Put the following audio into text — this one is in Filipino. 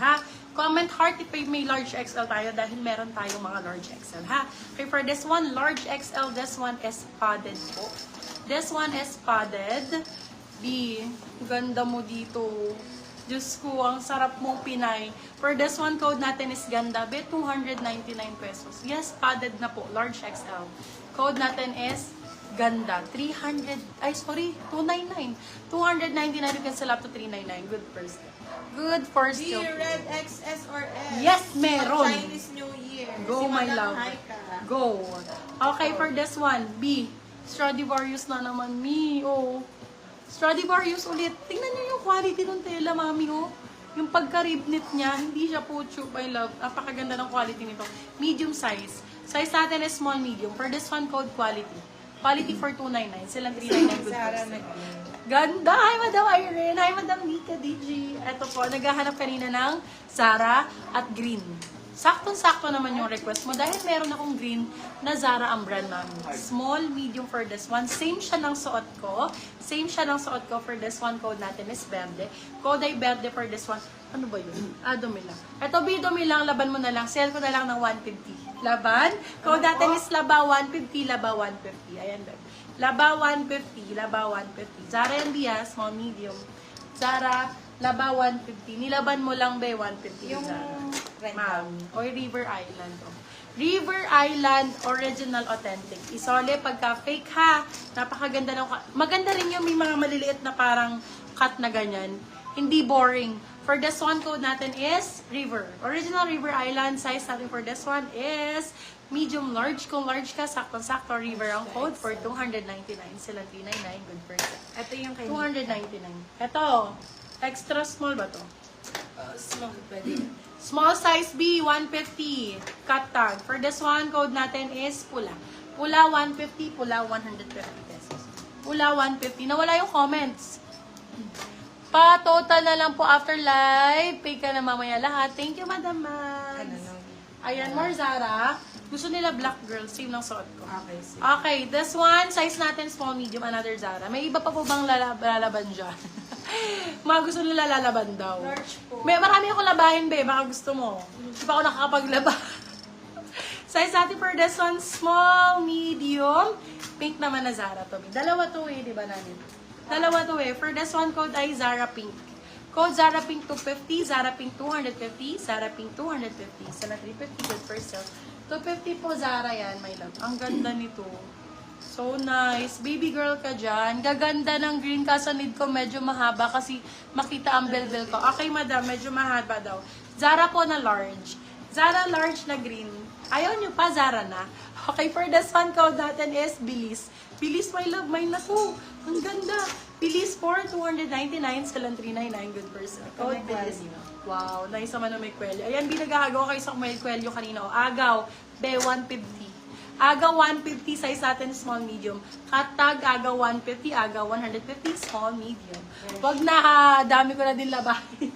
Ha? Comment heart if may large XL tayo dahil meron tayong mga large XL, ha? Okay, for this one, large XL, this one is padded po. This one is padded. B, ganda mo dito. Diyos ko, ang sarap mong Pinay. For this one, code natin is ganda. Bet 299 pesos. Yes, padded na po. Large XL. Code natin is ganda. 299. 299. You can sell up to 399. Good first. Good for D, still. red XS or S? Yes, meron. Chinese New Year. Go, Si my Madam love. Haika. Go. Okay, for this one, B. Stradivarius na naman, me. Oh. Stradivarius ulit. Tingnan niyo yung quality ng tela, mami, oh. Yung pagka-rib-knit niya, hindi siya pucho, my love. Napakaganda ng quality nito. Medium size. Size natin is small, medium. For this one, code quality. Quality for 299. Silang 399 good Sarah price. nag- Ganda! Hi, Madam Irene! Hi, Madam Nika DG! Ito po, naghahanap kanina ng Zara at green. Saktong-sakto naman yung request mo dahil meron akong green na Zara ang brand namin. Small, medium for this one. Same siya ng suot ko. Same siya ng suot ko for this one. Code natin is Verde. Code ay Verde for this one. Ano ba yun? Dumi lang. Ito, B, dumi lang. Laban mo na lang. Sell ko na lang ng 150. Laban. Code natin is Laba 150, Laba 150. Ayan, babe. Laba 150, Laba 150. Zara yan, B, small, medium. Zara, Laba 150. Nilaban mo lang, be, 150. Yung Zara. red Ma'am. O River Island. Oh. River Island Original Authentic. Isole pagka fake, ha. Napakaganda ng... Maganda rin yung may mga maliliit na parang cut na ganyan. Hindi boring. For this one, code natin is River. Original River Island. Size natin for this one is medium large. Kung large ka, sakto-sakto River ang code for 299. Sila 399. Good person. Ito yung kay 299. Ito. Extra small ba to? small pwede. Small size B, 150. Cut tag. For this one, code natin is pula. Pula 150, pula 150 pesos. Pula 150. Nawala yung comments. Pa-total na lang po after live. Pay ka na mamaya lahat. Thank you, Madam Mags. Ayan, more Zara. Gusto nila black girl. Same ng suot ko. Okay, sige. Okay, this one, size natin small, medium, another Zara. May iba pa po bang lalaban dyan? Mga gusto nila lalaban daw. Large po. May marami akong labahin, be. Baka gusto mo. Hindi pa ako nakakapaglaba. Size natin for this one, small, medium. Pink naman na Zara to. Dalawa to eh, di ba natin? Dalawa to eh. For this one, code ay Zara Pink. Code Zara Pink 250, Zara Pink 250, Zara Pink 250. Sana 350, good for sale. 250 po Zara yan, my love. Ang ganda nito. So nice. Baby girl ka dyan. Gaganda ng green kaso need ko medyo mahaba kasi makita ang belbel ko. Okay, madam. Medyo mahaba daw. Zara po na large. Zara large na green. Ayaw nyo pa, Zara na. Okay, for this one code natin is Bilis. Bilis, my love. May naku. Ang ganda. Bilis for 299. Silang 399. Good person. Code Bilis. Wow. Nice naman na may kwelyo. Ayan, binagagawa kayo sa may kwelyo kanina. O, agaw. Be, 150. Agaw 150, size natin small, medium. Cut tag, agaw 150, agaw 150, small, medium. Wag na, dami ko na din labahin.